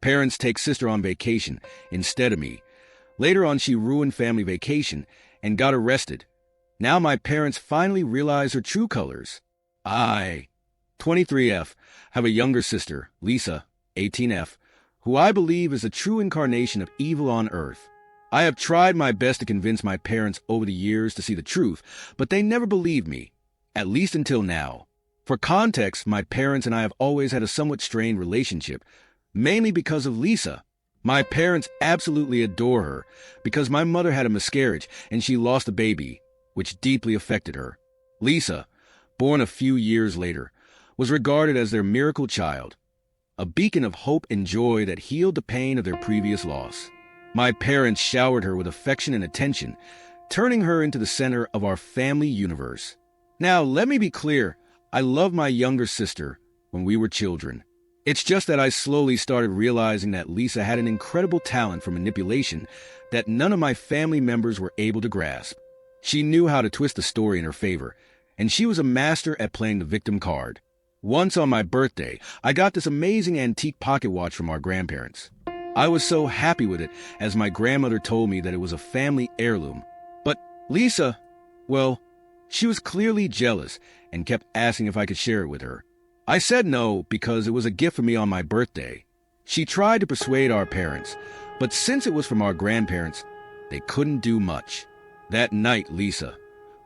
parents take sister on vacation instead of me. Later on, she ruined family vacation and got arrested. Now my parents finally realize her true colors. I, 23F, have a younger sister, Lisa, 18F, who I believe is a true incarnation of evil on earth. I have tried my best to convince my parents over the years to see the truth, but they never believed me, at least until now. For context, my parents and I have always had a somewhat strained relationship, mainly because of Lisa. My parents absolutely adore her because my mother had a miscarriage and she lost a baby, which deeply affected her. Lisa, born a few years later, was regarded as their miracle child, a beacon of hope and joy that healed the pain of their previous loss. My parents showered her with affection and attention, turning her into the center of our family universe. Now, let me be clear, I loved my younger sister when we were children. It's just that I slowly started realizing that Lisa had an incredible talent for manipulation that none of my family members were able to grasp. She knew how to twist the story in her favor, and she was a master at playing the victim card. Once on my birthday, I got this amazing antique pocket watch from our grandparents. I was so happy with it, as my grandmother told me that it was a family heirloom. But Lisa, well, she was clearly jealous and kept asking if I could share it with her. I said no because it was a gift for me on my birthday. She tried to persuade our parents, but since it was from our grandparents, they couldn't do much. That night, Lisa,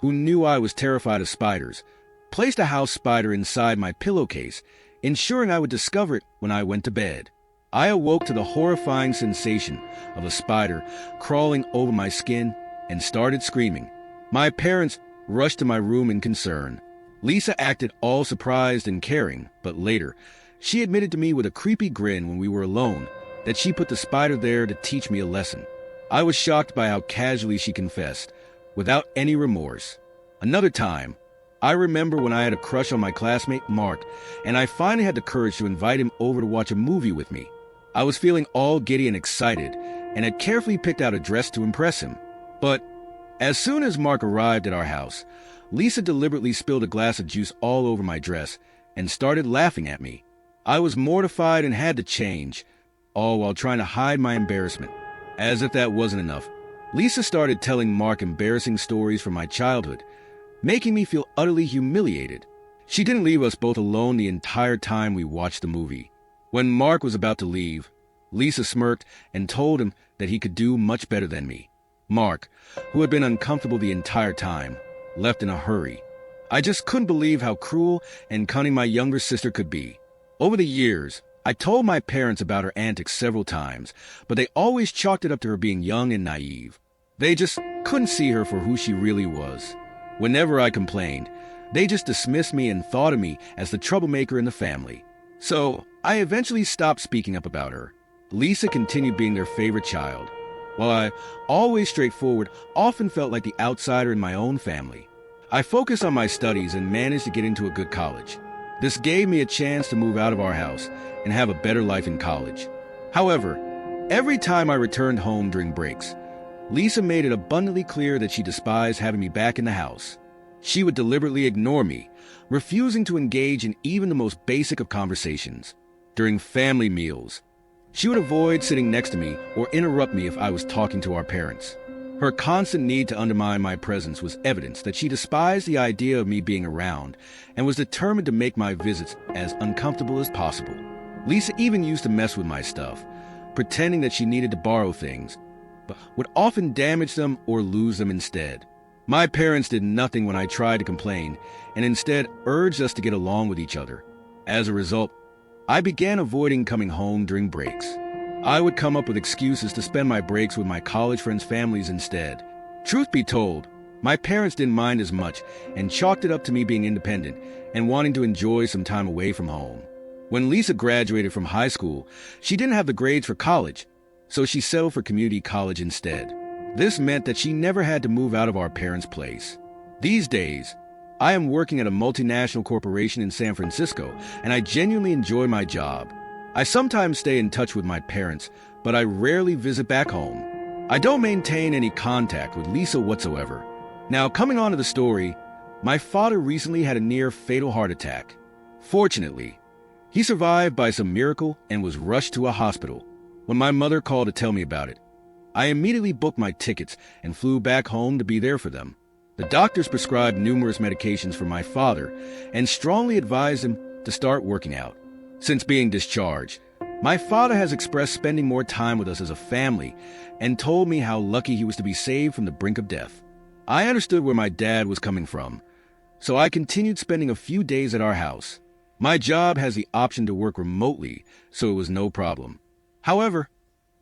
who knew I was terrified of spiders, placed a house spider inside my pillowcase, ensuring I would discover it when I went to bed. I awoke to the horrifying sensation of a spider crawling over my skin and started screaming. My parents rushed to my room in concern. Lisa acted all surprised and caring, but later, she admitted to me with a creepy grin when we were alone that she put the spider there to teach me a lesson. I was shocked by how casually she confessed, without any remorse. Another time, I remember when I had a crush on my classmate Mark, and I finally had the courage to invite him over to watch a movie with me. I was feeling all giddy and excited, and had carefully picked out a dress to impress him. But as soon as Mark arrived at our house, Lisa deliberately spilled a glass of juice all over my dress and started laughing at me. I was mortified and had to change, all while trying to hide my embarrassment. As if that wasn't enough, Lisa started telling Mark embarrassing stories from my childhood, making me feel utterly humiliated. She didn't leave us both alone the entire time we watched the movie. When Mark was about to leave, Lisa smirked and told him that he could do much better than me. Mark, who had been uncomfortable the entire time, left in a hurry. I just couldn't believe how cruel and cunning my younger sister could be. Over the years, I told my parents about her antics several times, but they always chalked it up to her being young and naive. They just couldn't see her for who she really was. Whenever I complained, they just dismissed me and thought of me as the troublemaker in the family. So I eventually stopped speaking up about her. Lisa continued being their favorite child, while I, always straightforward, often felt like the outsider in my own family. I focused on my studies and managed to get into a good college. This gave me a chance to move out of our house and have a better life in college. However, every time I returned home during breaks, Lisa made it abundantly clear that she despised having me back in the house. She would deliberately ignore me, refusing to engage in even the most basic of conversations. During family meals, she would avoid sitting next to me or interrupt me if I was talking to our parents. Her constant need to undermine my presence was evidence that she despised the idea of me being around and was determined to make my visits as uncomfortable as possible. Lisa even used to mess with my stuff, pretending that she needed to borrow things, but would often damage them or lose them instead. My parents did nothing when I tried to complain, and instead urged us to get along with each other. As a result, I began avoiding coming home during breaks. I would come up with excuses to spend my breaks with my college friends' families instead. Truth be told, my parents didn't mind as much and chalked it up to me being independent and wanting to enjoy some time away from home. When Lisa graduated from high school, she didn't have the grades for college, so she settled for community college instead. This meant that she never had to move out of our parents' place. These days, I am working at a multinational corporation in San Francisco, and I genuinely enjoy my job. I sometimes stay in touch with my parents, but I rarely visit back home. I don't maintain any contact with Lisa whatsoever. Now, coming on to the story, my father recently had a near-fatal heart attack. Fortunately, He survived by some miracle and was rushed to a hospital. When my mother called to tell me about it, I immediately booked my tickets and flew back home to be there for them. The doctors prescribed numerous medications for my father and strongly advised him to start working out. Since being discharged, my father has expressed spending more time with us as a family and told me how lucky he was to be saved from the brink of death. I understood where my dad was coming from, so I continued spending a few days at our house. My job has the option to work remotely, so it was no problem. However,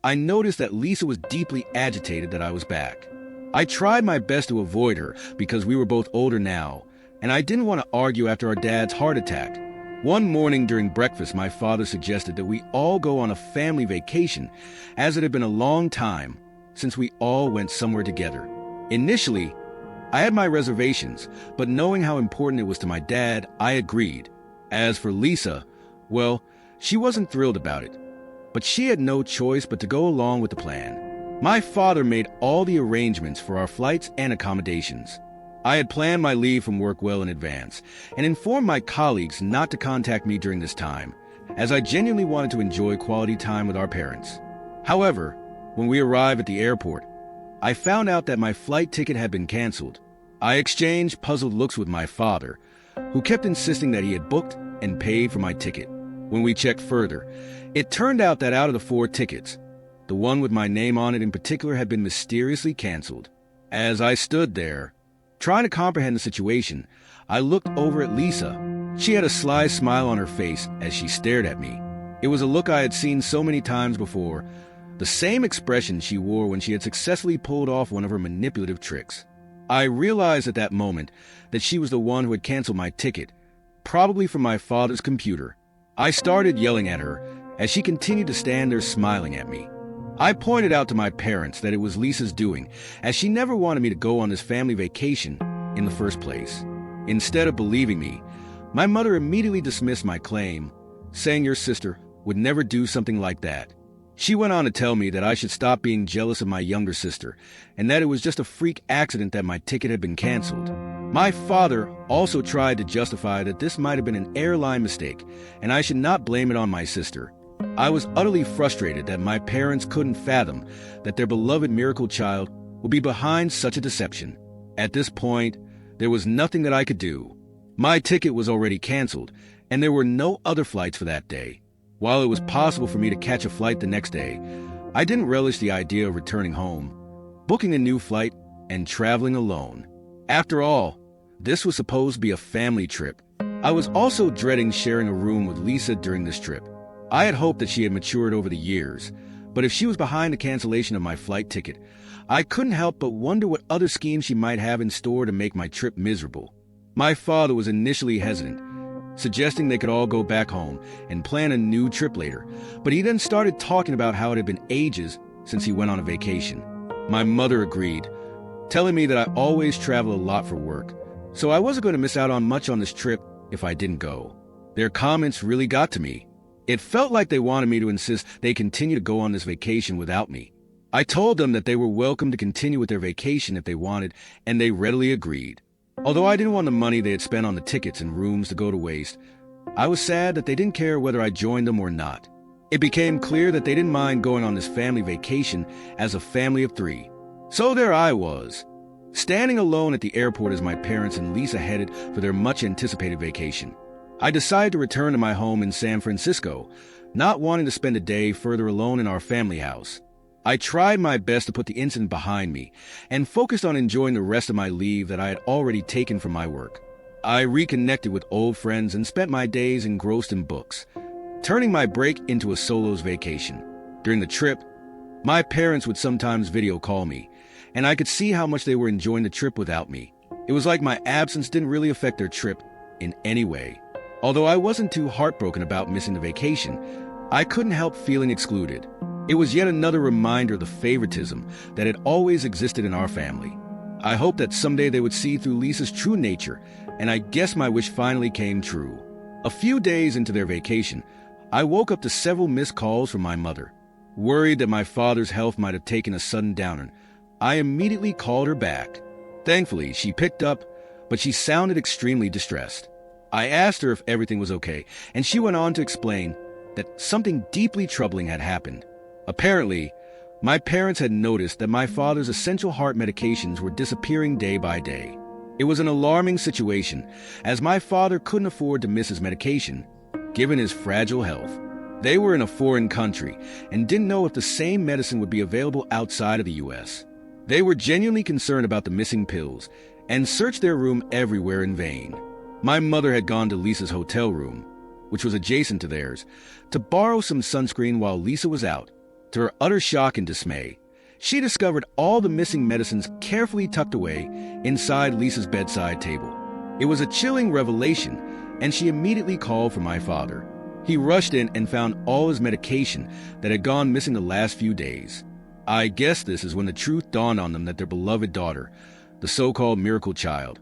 I noticed that Lisa was deeply agitated that I was back. I tried my best to avoid her because we were both older now, and I didn't want to argue after our dad's heart attack. One morning during breakfast, my father suggested that we all go on a family vacation, as it had been a long time since we all went somewhere together. Initially, I had my reservations, but knowing how important it was to my dad, I agreed. As for Lisa, well, she wasn't thrilled about it, but she had no choice but to go along with the plan. My father made all the arrangements for our flights and accommodations. I had planned my leave from work well in advance and informed my colleagues not to contact me during this time, as I genuinely wanted to enjoy quality time with our parents. However, when we arrived at the airport, I found out that my flight ticket had been canceled. I exchanged puzzled looks with my father, who kept insisting that he had booked and paid for my ticket. When we checked further, it turned out that out of the 4 tickets, the one with my name on it in particular had been mysteriously canceled. As I stood there, trying to comprehend the situation, I looked over at Lisa. She had a sly smile on her face as she stared at me. It was a look I had seen so many times before, the same expression she wore when she had successfully pulled off one of her manipulative tricks. I realized at that moment that she was the one who had canceled my ticket, probably from my father's computer. I started yelling at her as she continued to stand there smiling at me. I pointed out to my parents that it was Lisa's doing, as she never wanted me to go on this family vacation in the first place. Instead of believing me, my mother immediately dismissed my claim, saying your sister would never do something like that. She went on to tell me that I should stop being jealous of my younger sister, and that it was just a freak accident that my ticket had been canceled. My father also tried to justify that this might have been an airline mistake, and I should not blame it on my sister. I was utterly frustrated that my parents couldn't fathom that their beloved miracle child would be behind such a deception. At this point, there was nothing that I could do. My ticket was already canceled, and there were no other flights for that day. While it was possible for me to catch a flight the next day, I didn't relish the idea of returning home, booking a new flight, and traveling alone. After all, this was supposed to be a family trip. I was also dreading sharing a room with Lisa during this trip. I had hoped that she had matured over the years, but if she was behind the cancellation of my flight ticket, I couldn't help but wonder what other schemes she might have in store to make my trip miserable. My father was initially hesitant, suggesting they could all go back home and plan a new trip later, but he then started talking about how it had been ages since he went on a vacation. My mother agreed, telling me that I always travel a lot for work, so I wasn't going to miss out on much on this trip if I didn't go. Their comments really got to me. It felt like they wanted me to insist they continue to go on this vacation without me. I told them that they were welcome to continue with their vacation if they wanted, and they readily agreed. Although I didn't want the money they had spent on the tickets and rooms to go to waste, I was sad that they didn't care whether I joined them or not. It became clear that they didn't mind going on this family vacation as a family of 3. So there I was, standing alone at the airport as my parents and Lisa headed for their much-anticipated vacation. I decided to return to my home in San Francisco, not wanting to spend a day further alone in our family house. I tried my best to put the incident behind me and focused on enjoying the rest of my leave that I had already taken from my work. I reconnected with old friends and spent my days engrossed in books, turning my break into a solo's vacation. During the trip, my parents would sometimes video call me, and I could see how much they were enjoying the trip without me. It was like my absence didn't really affect their trip in any way. Although I wasn't too heartbroken about missing the vacation, I couldn't help feeling excluded. It was yet another reminder of the favoritism that had always existed in our family. I hoped that someday they would see through Lisa's true nature, and I guess my wish finally came true. A few days into their vacation, I woke up to several missed calls from my mother. Worried that my father's health might have taken a sudden downer, I immediately called her back. Thankfully, she picked up, but she sounded extremely distressed. I asked her if everything was okay, and she went on to explain that something deeply troubling had happened. Apparently, my parents had noticed that my father's essential heart medications were disappearing day by day. It was an alarming situation, as my father couldn't afford to miss his medication, given his fragile health. They were in a foreign country and didn't know if the same medicine would be available outside of the U.S. They were genuinely concerned about the missing pills and searched their room everywhere in vain. My mother had gone to Lisa's hotel room, which was adjacent to theirs, to borrow some sunscreen while Lisa was out. To her utter shock and dismay, she discovered all the missing medicines carefully tucked away inside Lisa's bedside table. It was a chilling revelation, and she immediately called for my father. He rushed in and found all his medication that had gone missing the last few days. I guess this is when the truth dawned on them that their beloved daughter, the so-called miracle child,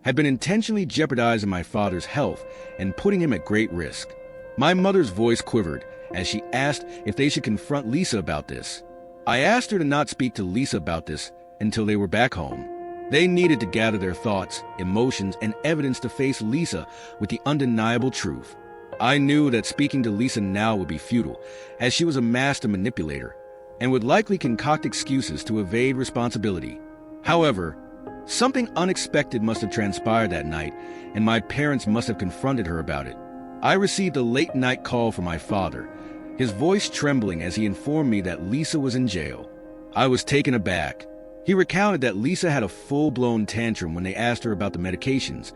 had been intentionally jeopardizing my father's health and putting him at great risk. My mother's voice quivered as she asked if they should confront Lisa about this. I asked her to not speak to Lisa about this until they were back home. They needed to gather their thoughts, emotions, and evidence to face Lisa with the undeniable truth. I knew that speaking to Lisa now would be futile, as she was a master manipulator and would likely concoct excuses to evade responsibility. However, something unexpected must have transpired that night, and my parents must have confronted her about it. I received a late-night call from my father, his voice trembling as he informed me that Lisa was in jail. I was taken aback. He recounted that Lisa had a full-blown tantrum when they asked her about the medications,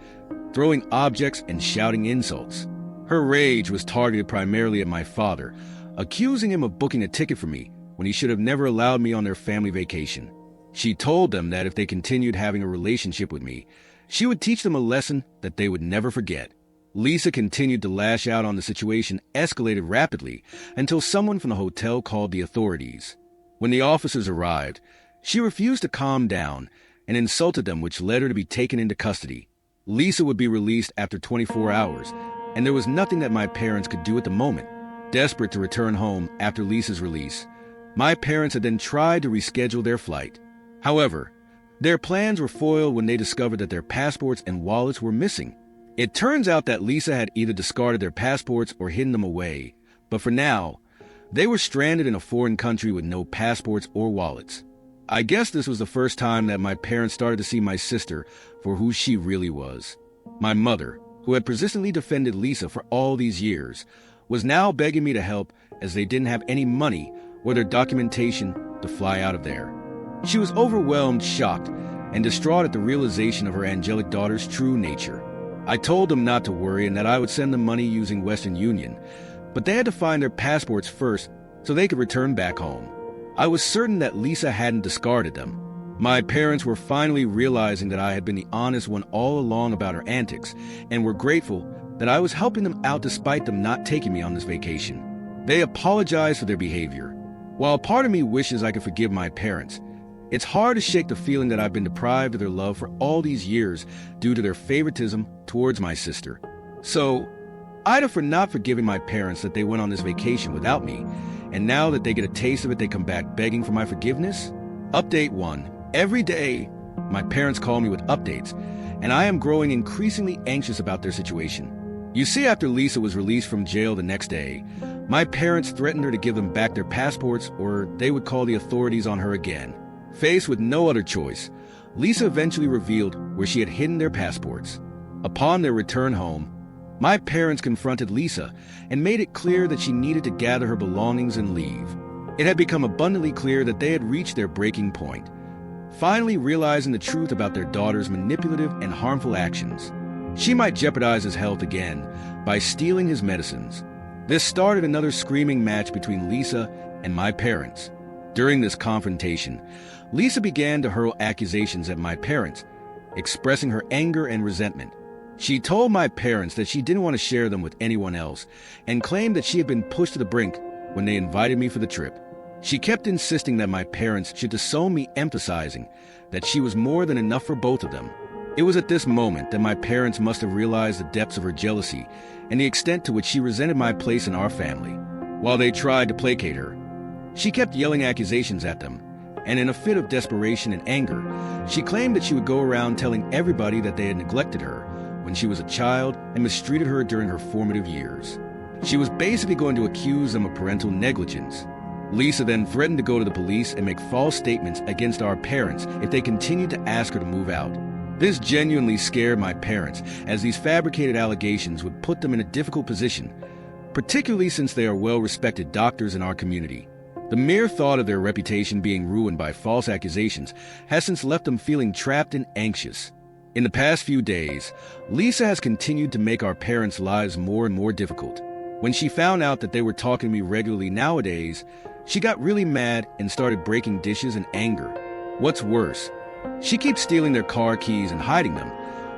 throwing objects and shouting insults. Her rage was targeted primarily at my father, accusing him of booking a ticket for me when he should have never allowed me on their family vacation. She told them that if they continued having a relationship with me, she would teach them a lesson that they would never forget. Lisa continued to lash out on the situation, escalated rapidly, until someone from the hotel called the authorities. When the officers arrived, she refused to calm down and insulted them, which led her to be taken into custody. Lisa would be released after 24 hours, and there was nothing that my parents could do at the moment. Desperate to return home after Lisa's release, my parents had then tried to reschedule their flight. However, their plans were foiled when they discovered that their passports and wallets were missing. It turns out that Lisa had either discarded their passports or hidden them away, but for now, they were stranded in a foreign country with no passports or wallets. I guess this was the first time that my parents started to see my sister for who she really was. My mother, who had persistently defended Lisa for all these years, was now begging me to help as they didn't have any money or their documentation to fly out of there. She was overwhelmed, shocked, and distraught at the realization of her angelic daughter's true nature. I told them not to worry and that I would send them money using Western Union, but they had to find their passports first so they could return back home. I was certain that Lisa hadn't discarded them. My parents were finally realizing that I had been the honest one all along about her antics, and were grateful that I was helping them out despite them not taking me on this vacation. They apologized for their behavior. While part of me wishes I could forgive my parents, it's hard to shake the feeling that I've been deprived of their love for all these years due to their favoritism towards my sister. So, either for not forgiving my parents that they went on this vacation without me, and now that they get a taste of it, they come back begging for my forgiveness. Update 1. Every day, my parents call me with updates, and I am growing increasingly anxious about their situation. You see, after Lisa was released from jail the next day, my parents threatened her to give them back their passports or they would call the authorities on her again. Faced with no other choice, Lisa eventually revealed where she had hidden their passports. Upon their return home, my parents confronted Lisa and made it clear that she needed to gather her belongings and leave. It had become abundantly clear that they had reached their breaking point, finally realizing the truth about their daughter's manipulative and harmful actions. She might jeopardize his health again by stealing his medicines. This started another screaming match between Lisa and my parents. During this confrontation, Lisa began to hurl accusations at my parents, expressing her anger and resentment. She told my parents that she didn't want to share them with anyone else and claimed that she had been pushed to the brink when they invited me for the trip. She kept insisting that my parents should disown me, emphasizing that she was more than enough for both of them. It was at this moment that my parents must have realized the depths of her jealousy and the extent to which she resented my place in our family. While they tried to placate her, she kept yelling accusations at them, and in a fit of desperation and anger, she claimed that she would go around telling everybody that they had neglected her when she was a child and mistreated her during her formative years. She was basically going to accuse them of parental negligence. Lisa then threatened to go to the police and make false statements against our parents if they continued to ask her to move out. This genuinely scared my parents, as these fabricated allegations would put them in a difficult position, particularly since they are well-respected doctors in our community. The mere thought of their reputation being ruined by false accusations has since left them feeling trapped and anxious. In the past few days, Lisa has continued to make our parents' lives more and more difficult. When she found out that they were talking to me regularly nowadays, she got really mad and started breaking dishes in anger. What's worse, she keeps stealing their car keys and hiding them,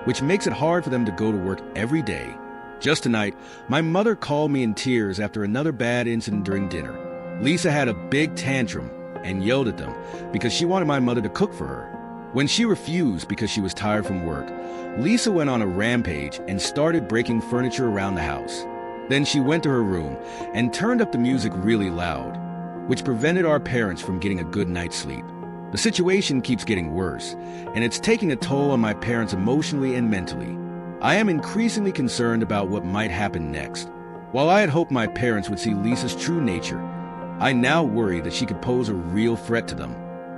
which makes it hard for them to go to work every day. Just tonight, my mother called me in tears after another bad incident during dinner. Lisa had a big tantrum and yelled at them because she wanted my mother to cook for her. When she refused because she was tired from work, Lisa went on a rampage and started breaking furniture around the house. Then she went to her room and turned up the music really loud, which prevented our parents from getting a good night's sleep. The situation keeps getting worse, and it's taking a toll on my parents emotionally and mentally. I am increasingly concerned about what might happen next. While I had hoped my parents would see Lisa's true nature, I now worry that she could pose a real threat to them.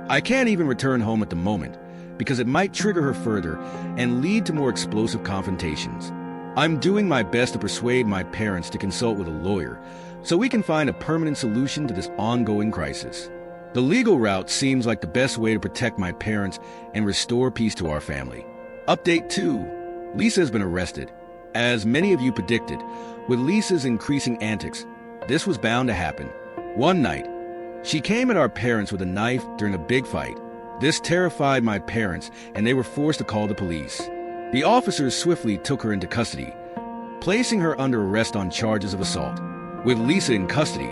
I can't even return home at the moment, because it might trigger her further and lead to more explosive confrontations. I'm doing my best to persuade my parents to consult with a lawyer so we can find a permanent solution to this ongoing crisis. The legal route seems like the best way to protect my parents and restore peace to our family. Update 2. Lisa has been arrested. As many of you predicted, with Lisa's increasing antics, this was bound to happen. One night, she came at our parents with a knife during a big fight. This terrified my parents, and they were forced to call the police. The officers swiftly took her into custody, placing her under arrest on charges of assault. With Lisa in custody,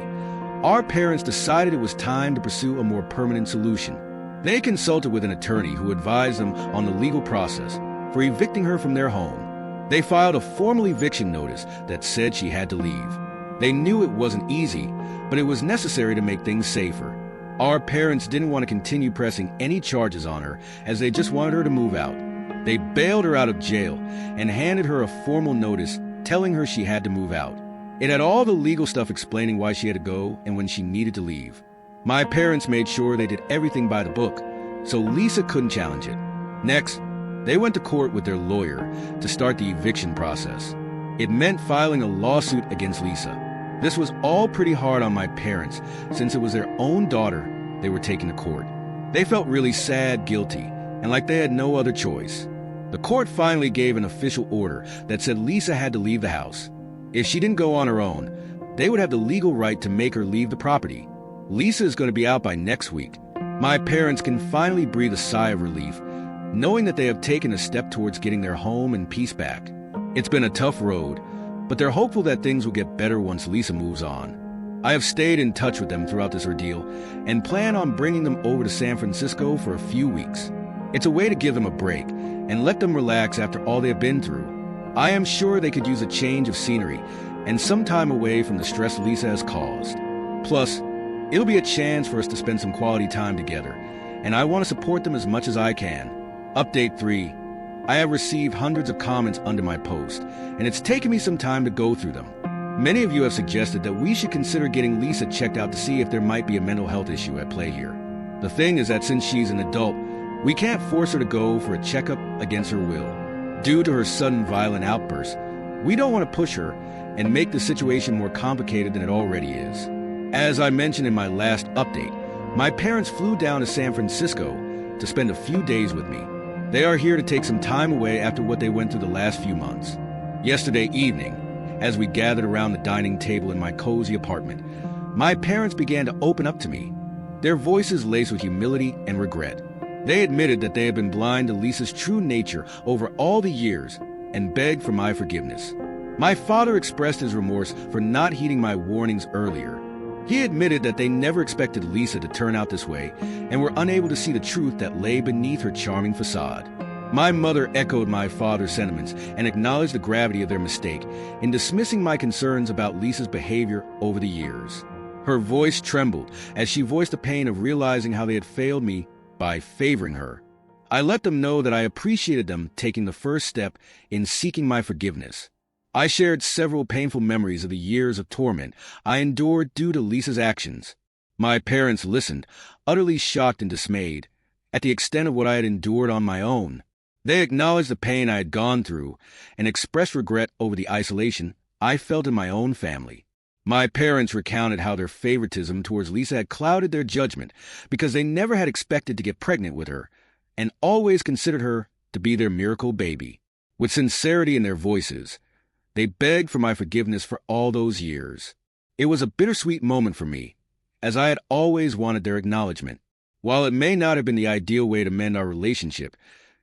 our parents decided it was time to pursue a more permanent solution. They consulted with an attorney who advised them on the legal process for evicting her from their home. They filed a formal eviction notice that said she had to leave. They knew it wasn't easy, but it was necessary to make things safer. Our parents didn't want to continue pressing any charges on her, as they just wanted her to move out. They bailed her out of jail and handed her a formal notice telling her she had to move out. It had all the legal stuff explaining why she had to go and when she needed to leave. My parents made sure they did everything by the book, so Lisa couldn't challenge it. Next, they went to court with their lawyer to start the eviction process. It meant filing a lawsuit against Lisa. This was all pretty hard on my parents, since it was their own daughter they were taking to court. They felt really sad, guilty, and like they had no other choice. The court finally gave an official order that said Lisa had to leave the house. If she didn't go on her own, they would have the legal right to make her leave the property. Lisa is going to be out by next week. My parents can finally breathe a sigh of relief, knowing that they have taken a step towards getting their home and peace back. It's been a tough road, but they're hopeful that things will get better once Lisa moves on. I have stayed in touch with them throughout this ordeal and plan on bringing them over to San Francisco for a few weeks. It's a way to give them a break and let them relax after all they've been through. I am sure they could use a change of scenery and some time away from the stress Lisa has caused. Plus, it'll be a chance for us to spend some quality time together, and I want to support them as much as I can. Update 3. I have received hundreds of comments under my post, and it's taken me some time to go through them. Many of you have suggested that we should consider getting Lisa checked out to see if there might be a mental health issue at play here. The thing is that since she's an adult, we can't force her to go for a checkup against her will. Due to her sudden violent outbursts, we don't want to push her and make the situation more complicated than it already is. As I mentioned in my last update, my parents flew down to San Francisco to spend a few days with me. They are here to take some time away after what they went through the last few months. Yesterday evening, as we gathered around the dining table in my cozy apartment, my parents began to open up to me, their voices laced with humility and regret. They admitted that they had been blind to Lisa's true nature over all the years and begged for my forgiveness. My father expressed his remorse for not heeding my warnings earlier. He admitted that they never expected Lisa to turn out this way and were unable to see the truth that lay beneath her charming facade. My mother echoed my father's sentiments and acknowledged the gravity of their mistake in dismissing my concerns about Lisa's behavior over the years. Her voice trembled as she voiced the pain of realizing how they had failed me by favoring her. I let them know that I appreciated them taking the first step in seeking my forgiveness. I shared several painful memories of the years of torment I endured due to Lisa's actions. My parents listened, utterly shocked and dismayed, at the extent of what I had endured on my own. They acknowledged the pain I had gone through and expressed regret over the isolation I felt in my own family. My parents recounted how their favoritism towards Lisa had clouded their judgment because they never had expected to get pregnant with her and always considered her to be their miracle baby. With sincerity in their voices, they begged for my forgiveness for all those years. It was a bittersweet moment for me, as I had always wanted their acknowledgement. While it may not have been the ideal way to mend our relationship,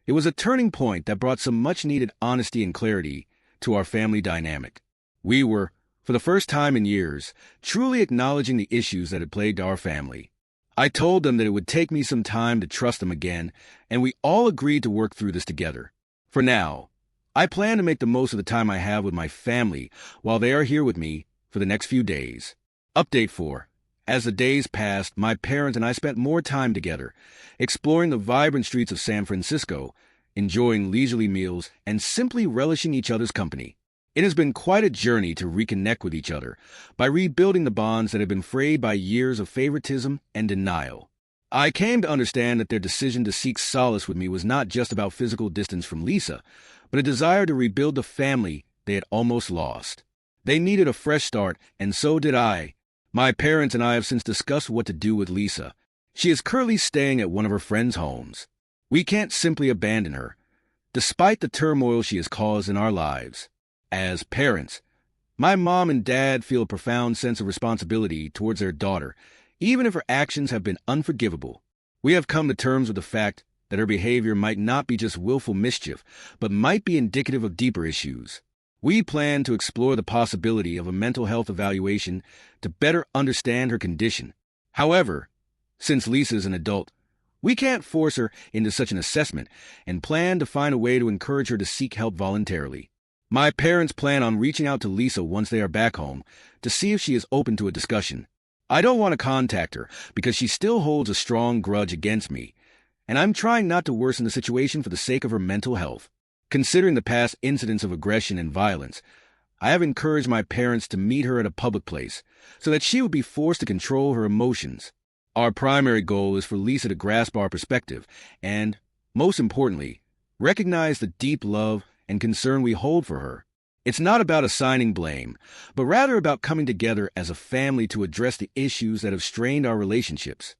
it was a turning point that brought some much-needed honesty and clarity to our family dynamic. We were, for the first time in years, truly acknowledging the issues that had plagued our family. I told them that it would take me some time to trust them again, and we all agreed to work through this together. For now, I plan to make the most of the time I have with my family while they are here with me for the next few days. Update 4. As the days passed, my parents and I spent more time together, exploring the vibrant streets of San Francisco, enjoying leisurely meals, and simply relishing each other's company. It has been quite a journey to reconnect with each other by rebuilding the bonds that have been frayed by years of favoritism and denial. I came to understand that their decision to seek solace with me was not just about physical distance from Lisa, but a desire to rebuild the family they had almost lost. They needed a fresh start, and so did I. My parents and I have since discussed what to do with Lisa. She is currently staying at one of her friends' homes. We can't simply abandon her, despite the turmoil she has caused in our lives. As parents, my mom and dad feel a profound sense of responsibility towards their daughter, even if her actions have been unforgivable. We have come to terms with the fact that her behavior might not be just willful mischief, but might be indicative of deeper issues. We plan to explore the possibility of a mental health evaluation to better understand her condition. However, since Lisa is an adult, we can't force her into such an assessment and plan to find a way to encourage her to seek help voluntarily. My parents plan on reaching out to Lisa once they are back home to see if she is open to a discussion. I don't want to contact her because she still holds a strong grudge against me, and I'm trying not to worsen the situation for the sake of her mental health. Considering the past incidents of aggression and violence, I have encouraged my parents to meet her at a public place so that she would be forced to control her emotions. Our primary goal is for Lisa to grasp our perspective and, most importantly, recognize the deep love and concern we hold for her. It's not about assigning blame, but rather about coming together as a family to address the issues that have strained our relationships.